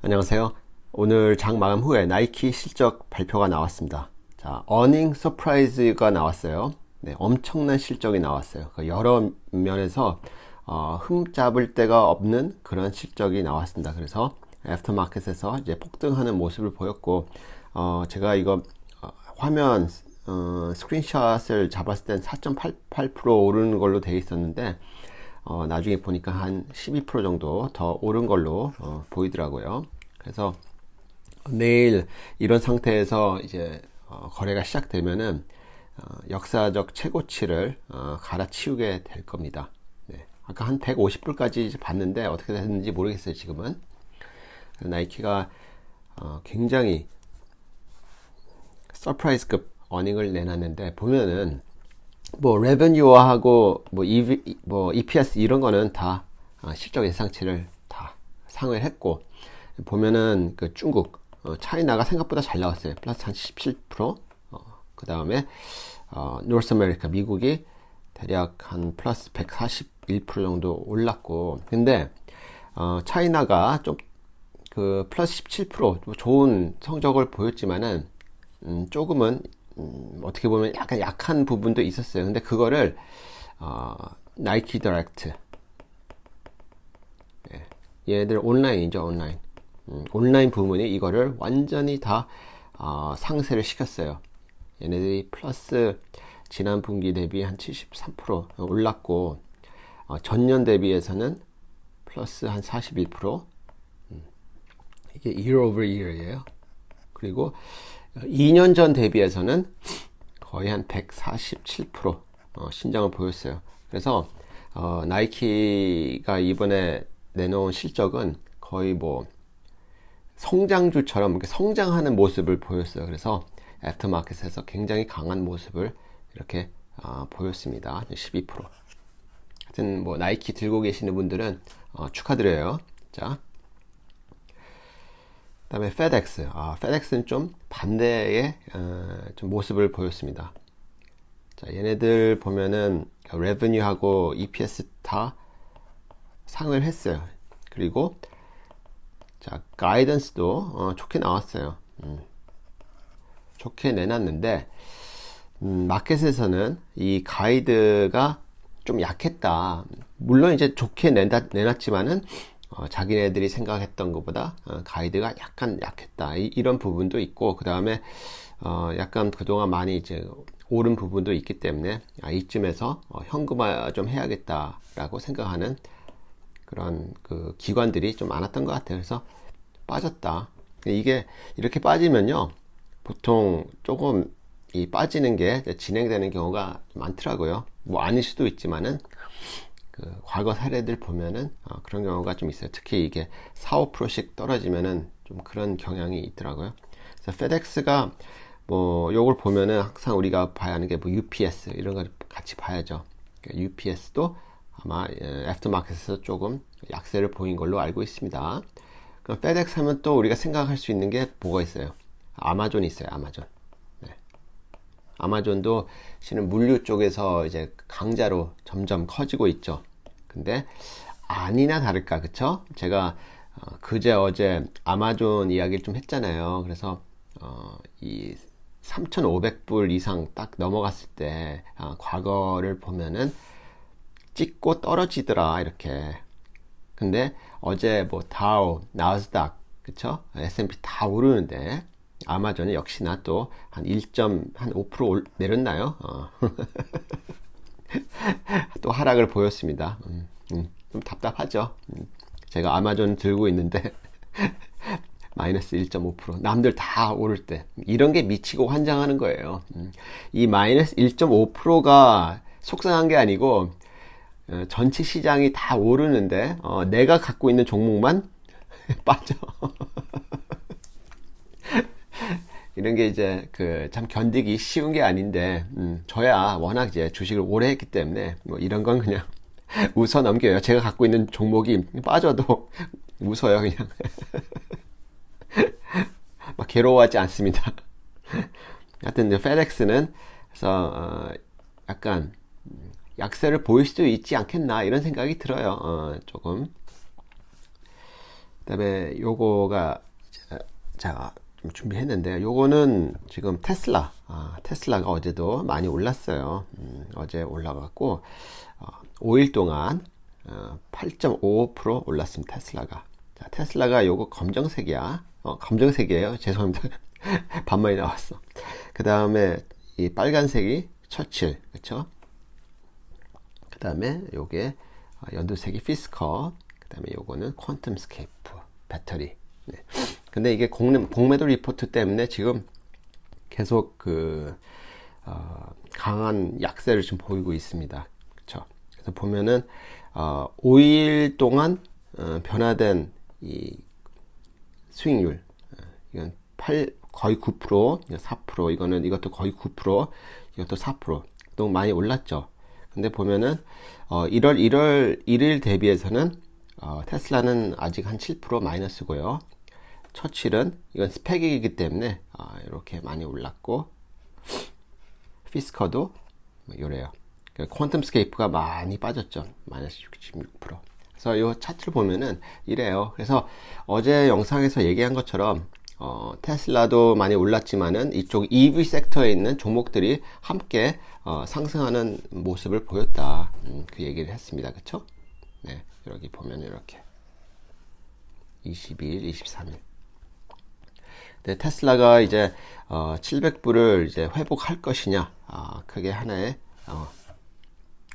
안녕하세요. 오늘 장 마감 후에 나이키 실적 발표가 나왔습니다. 자, 어닝 서프라이즈가 나왔어요. 네, 엄청난 실적이 나왔어요. 여러 면에서 흠잡을 데가 없는 그런 실적이 나왔습니다. 그래서 애프터마켓에서 이제 폭등하는 모습을 보였고, 제가 이거 화면 스크린샷을 잡았을 땐 4.88% 오르는 걸로 되어 있었는데, 나중에 보니까 한 12% 정도 더 오른 걸로 보이더라고요. 그래서 내일 이런 상태에서 이제 거래가 시작되면은 역사적 최고치를 갈아치우게 될 겁니다. 네. 아까 한 150불까지 봤는데 어떻게 됐는지 모르겠어요. 지금은 나이키가 굉장히 서프라이즈급 어닝을 내놨는데, 보면은 뭐 레베뉴하고 뭐 EPS 이런 거는 다 실적 예상치를 다 상회했고, 보면은 그 중국 차이나가 생각보다 잘 나왔어요. 플러스 한 17%. 그 다음에 노스 아메리카 미국이 대략 한 플러스 141% 정도 올랐고, 근데 차이나가 좀 그 플러스 17% 좋은 성적을 보였지만은 조금은 어떻게 보면 약간 약한 부분도 있었어요. 근데 그거를 나이키 다이렉트, 얘네들 온라인이죠. 온라인 부문이 이거를 완전히 다 상쇄를 시켰어요. 얘네들이 플러스 지난 분기 대비 한 73% 올랐고, 전년 대비해서는 플러스 한 41%. 이게 year over year예요. 그리고 2년 전 대비해서는 거의 한 147% 신장을 보였어요. 그래서 나이키가 이번에 내놓은 실적은 거의 뭐 성장주처럼 이렇게 성장하는 모습을 보였어요. 그래서 애프터마켓에서 굉장히 강한 모습을 이렇게 보였습니다. 12%. 하여튼 뭐 나이키 들고 계시는 분들은 축하드려요. 자, 그다음에 페덱스. 페덱스는 좀 반대의 좀 모습을 보였습니다. 자, 얘네들 보면은 레베뉴하고 EPS 다 상을 했어요. 그리고 자, 가이던스도 좋게 나왔어요. 좋게 내놨는데, 마켓에서는 이 가이드가 좀 약했다. 물론 이제 좋게 내놨지만은 자기네들이 생각했던 것보다 가이드가 약간 약했다. 이런 부분도 있고, 그 다음에 약간 그동안 많이 이제 오른 부분도 있기 때문에 이쯤에서 현금화 좀 해야겠다라고 생각하는 그런 그 기관들이 좀 많았던 것 같아요. 그래서 빠졌다. 이게 이렇게 빠지면요, 보통 조금 이 빠지는 게 진행되는 경우가 많더라고요. 뭐 아닐 수도 있지만은 그 과거 사례들 보면은 그런 경우가 좀 있어요. 특히 이게 4~5%씩 떨어지면은 좀 그런 경향이 있더라고요. 그래서 페덱스가 뭐 요걸 보면은 항상 우리가 봐야 하는 게 뭐 UPS 이런 걸 같이 봐야죠. 그러니까 UPS도 아마 애프터마켓에서 조금 약세를 보인 걸로 알고 있습니다. 그럼 페덱스 하면 또 우리가 생각할 수 있는 게 뭐가 있어요? 아마존이 있어요. 아마존. 네. 아마존도 실은 물류 쪽에서 이제 강자로 점점 커지고 있죠. 근데 아니나 다를까, 그쵸? 제가 그제 어제 아마존 이야기를 좀 했잖아요. 그래서 이 3,500불 이상 딱 넘어갔을 때 과거를 보면은 찍고 떨어지더라 이렇게. 근데 어제 뭐 다우, 나스닥, 그쵸? S&P 다 오르는데 아마존이 역시나 또 한 1.5% 내렸나요? 또 하락을 보였습니다. 좀 답답하죠. 제가 아마존 들고 있는데 마이너스 1.5%. 남들 다 오를 때 이런 게 미치고 환장하는 거예요. 이 마이너스 1.5%가 속상한 게 아니고 전체 시장이 다 오르는데 내가 갖고 있는 종목만 빠져. 이런 게 이제 그 참 견디기 쉬운 게 아닌데, 저야 워낙 이제 주식을 오래 했기 때문에 뭐 이런 건 그냥 웃어 넘겨요. 제가 갖고 있는 종목이 빠져도 웃어요, 그냥. 막 괴로워하지 않습니다. 하여튼 이제 페덱스는 그래서 약간 약세를 보일 수도 있지 않겠나 이런 생각이 들어요. 조금. 그다음에 요거가 자, 좀 준비했는데 요거는 지금 테슬라가 어제도 많이 올랐어요. 어제 올라갔고 5일 동안 8.55% 올랐습니다. 테슬라가. 자, 테슬라가 요거 검정색이야. 검정색이에요. 죄송합니다. 반만이 나왔어. 그 다음에 이 빨간색이 처칠, 그쵸? 그 다음에 요게 연두색이 피스커, 그 다음에 요거는 퀀텀스케이프 배터리. 네. 근데 이게 공매도 리포트 때문에 지금 계속 강한 약세를 지금 보이고 있습니다. 그쵸? 그래서 보면은 5일 동안 변화된 이 수익률, 이건 거의 9%, 4%, 이것도 거의 9%, 이것도 4%, 너무 많이 올랐죠. 근데 보면은 1월 1일 대비해서는 테슬라는 아직 한 7% 마이너스고요. 처칠은 이건 스펙이기 때문에 이렇게 많이 올랐고, 피스커도 요래요. 퀀텀스케이프가 많이 빠졌죠. 마이너스 66%. 그래서 이 차트를 보면은 이래요. 그래서 어제 영상에서 얘기한 것처럼 테슬라도 많이 올랐지만은 이쪽 EV 섹터에 있는 종목들이 함께 상승하는 모습을 보였다. 그 얘기를 했습니다. 그쵸? 네, 여기 보면 이렇게 22일, 23일. 네, 테슬라가 이제 700불을 이제 회복할 것이냐, 그게 하나의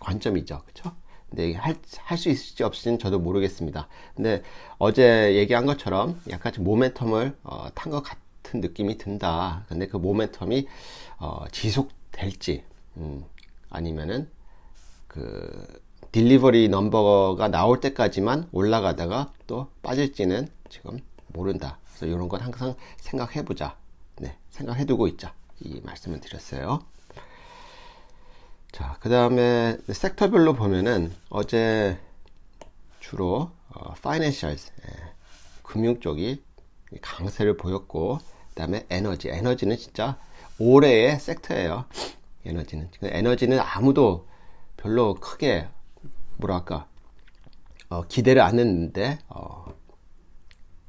관점이죠. 그쵸? 근데 할 수 있을지 없을지는 저도 모르겠습니다. 근데 어제 얘기한 것처럼 약간 좀 모멘텀을 탄 것 같은 느낌이 든다. 근데 그 모멘텀이 지속될지 아니면은 그 딜리버리 넘버가 나올 때까지만 올라가다가 또 빠질지는 지금 모른다. 그래서 이런 건 항상 생각해보자. 네, 생각해두고 있자. 이 말씀을 드렸어요. 자, 그 다음에 섹터별로 보면은 어제 주로 financials, 금융 쪽이 강세를 보였고, 그 다음에 에너지는 진짜 올해의 섹터예요. 에너지는 아무도 별로 크게 뭐랄까 기대를 안 했는데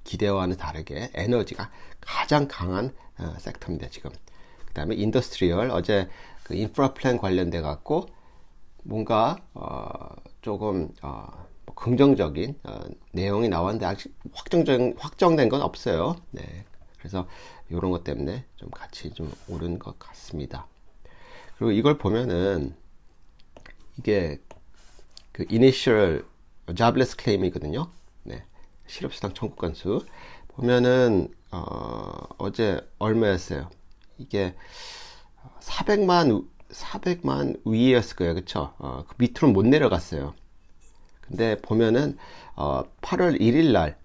기대와는 다르게 에너지가 가장 강한 섹터입니다. 지금. 그 다음에 인더스트리얼, 어제 그 인프라 플랜 관련돼 갖고 뭔가 조금 긍정적인 내용이 나왔는데 아직 확정된 건 없어요. 네. 그래서 이런 것 때문에 좀 같이 좀 오른 것 같습니다. 그리고 이걸 보면은 이게 그 initial jobless claim이거든요. 네. 실업수당 청구 건수 보면은 어제 얼마였어요? 이게 400만 위였을 거예요. 그쵸? 그 밑으로 못 내려갔어요. 근데 보면은 8월 1일 날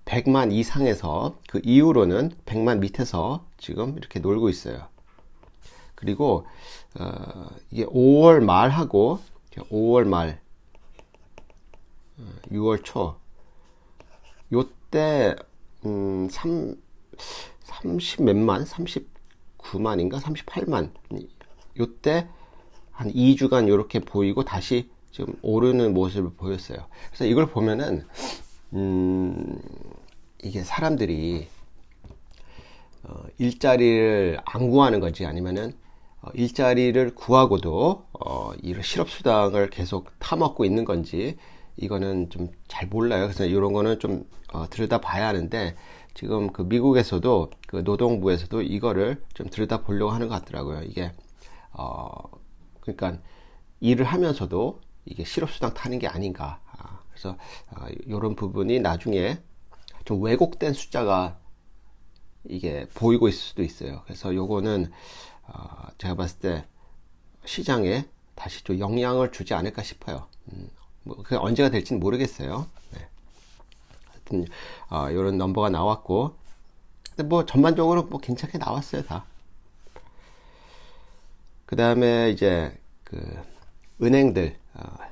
100만 이상에서 그 이후로는 100만 밑에서 지금 이렇게 놀고 있어요. 그리고 이게 5월 말하고 5월 말 6월 초 요때 30 몇만 39만인가 38만 요때 한 2주간 이렇게 보이고 다시 지금 오르는 모습을 보였어요. 그래서 이걸 보면은 이게 사람들이 일자리를 안 구하는 건지 아니면은 일자리를 구하고도 이런 실업수당을 계속 타먹고 있는 건지 이거는 좀 잘 몰라요. 그래서 이런 거는 좀 들여다 봐야 하는데 지금 그 미국에서도 그 노동부에서도 이거를 좀 들여다 보려고 하는 것 같더라고요. 이게 그러니까 일을 하면서도 이게 실업수당 타는 게 아닌가. 그래서 이런 부분이 나중에 좀 왜곡된 숫자가 이게 보이고 있을 수도 있어요. 그래서 요거는 제가 봤을 때 시장에 다시 좀 영향을 주지 않을까 싶어요. 뭐 그게 언제가 될지는 모르겠어요. 네. 하여튼 이런 넘버가 나왔고, 근데 뭐 전반적으로 뭐 괜찮게 나왔어요 다. 그 다음에 이제 그 은행들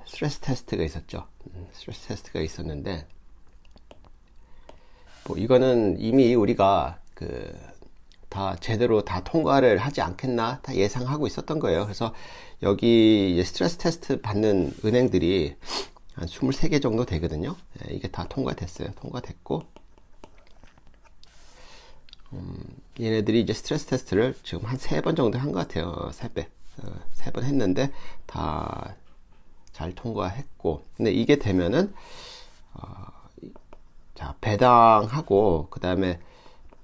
스트레스 테스트가 있었죠. 스트레스 테스트가 있었는데 뭐 이거는 이미 우리가 다 제대로 다 통과를 하지 않겠나 다 예상하고 있었던 거예요. 그래서 여기 스트레스 테스트 받는 은행들이 한 23개 정도 되거든요. 예, 이게 다 통과됐어요. 통과됐고, 얘네들이 이제 스트레스 테스트를 지금 한 3번 정도 한 것 같아요. 3배. 3번 했는데 다 잘 통과했고, 근데 이게 되면은, 자, 배당하고, 그 다음에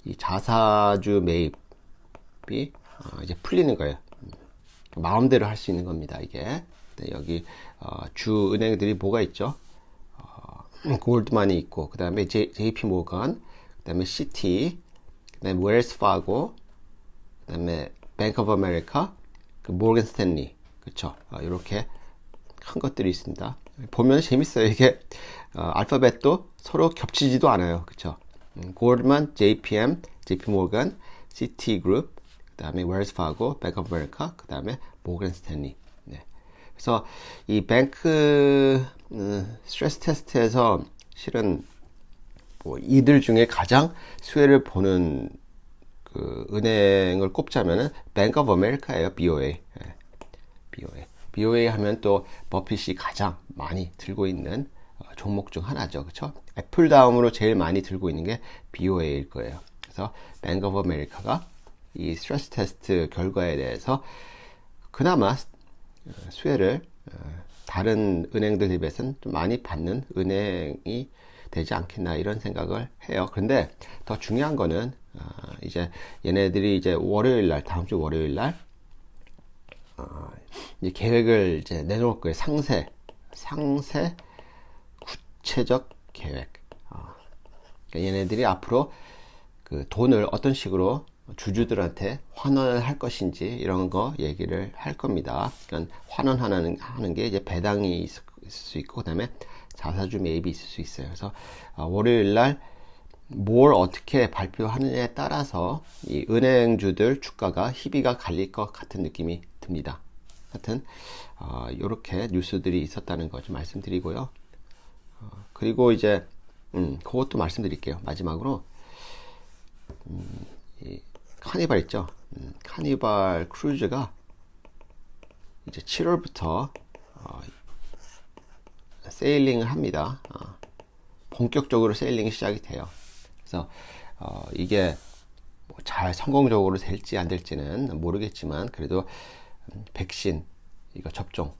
이 자사주 매입이 이제 풀리는 거예요. 마음대로 할 수 있는 겁니다, 이게. 여기, 주 은행들이 뭐가 있죠? 골드만이 있고, 그 다음에 JP 모건, 그 다음에 시티, 그 다음에 웰스 파고, 그 다음에 뱅크 오브 아메리카, 그 모건 스탠리. 그쵸? 이렇게 큰 것들이 있습니다. 보면 재밌어요. 이게, 알파벳도 서로 겹치지도 않아요. 그쵸? 골드만, JPM, JP 모건, 시티그룹, 그 다음에 웰스 파고, 뱅크 오브 아메리카, 그 다음에 모건 스탠리. 네. 그래서 이 뱅크 스트레스 테스트에서 실은 뭐 이들 중에 가장 수혜를 보는 그 은행을 꼽자면은 뱅크 오브 아메리카예요. BOA. 네. BOA. BOA 하면 또 버핏이 가장 많이 들고 있는 종목 중 하나죠. 그렇죠? 애플 다음으로 제일 많이 들고 있는 게 BOA일 거예요. 그래서 뱅크 오브 아메리카가 이 스트레스 테스트 결과에 대해서 그나마 수혜를 다른 은행들 대비해서는 좀 많이 받는 은행이 되지 않겠나 이런 생각을 해요. 그런데 더 중요한 거는 이제 얘네들이 이제 월요일 날, 다음 주 월요일 날 이제 계획을 이제 내놓을 거예요. 상세 구체적 계획. 그러니까 얘네들이 앞으로 그 돈을 어떤 식으로 주주들한테 환원을 할 것인지 이런 거 얘기를 할 겁니다. 그러니까 환원하는 게 이제 배당이 있을 수 있고, 그 다음에 자사주 매입이 있을 수 있어요. 그래서 월요일 날 뭘 어떻게 발표하느냐에 따라서 이 은행주들 주가가 희비가 갈릴 것 같은 느낌이 듭니다. 하여튼 이렇게 뉴스들이 있었다는 거 좀 말씀드리고요. 그리고 이제 그것도 말씀드릴게요. 마지막으로 이 카니발 있죠. 카니발 크루즈가 이제 7월부터 세일링을 합니다. 본격적으로 세일링이 시작이 돼요. 그래서 이게 뭐 잘 성공적으로 될지 안 될지는 모르겠지만 그래도 백신 이거 접종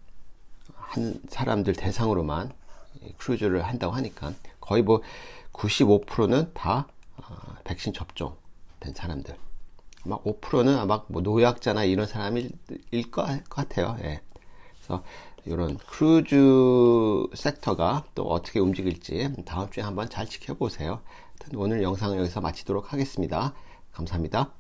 한 사람들 대상으로만 크루즈를 한다고 하니까 거의 뭐 95%는 다 백신 접종된 사람들. 아마 5%는 아마 뭐 노약자나 이런 사람일 것 같아요. 예. 그래서 이런 크루즈 섹터가 또 어떻게 움직일지 다음 주에 한번 잘 지켜보세요. 오늘 영상을 여기서 마치도록 하겠습니다. 감사합니다.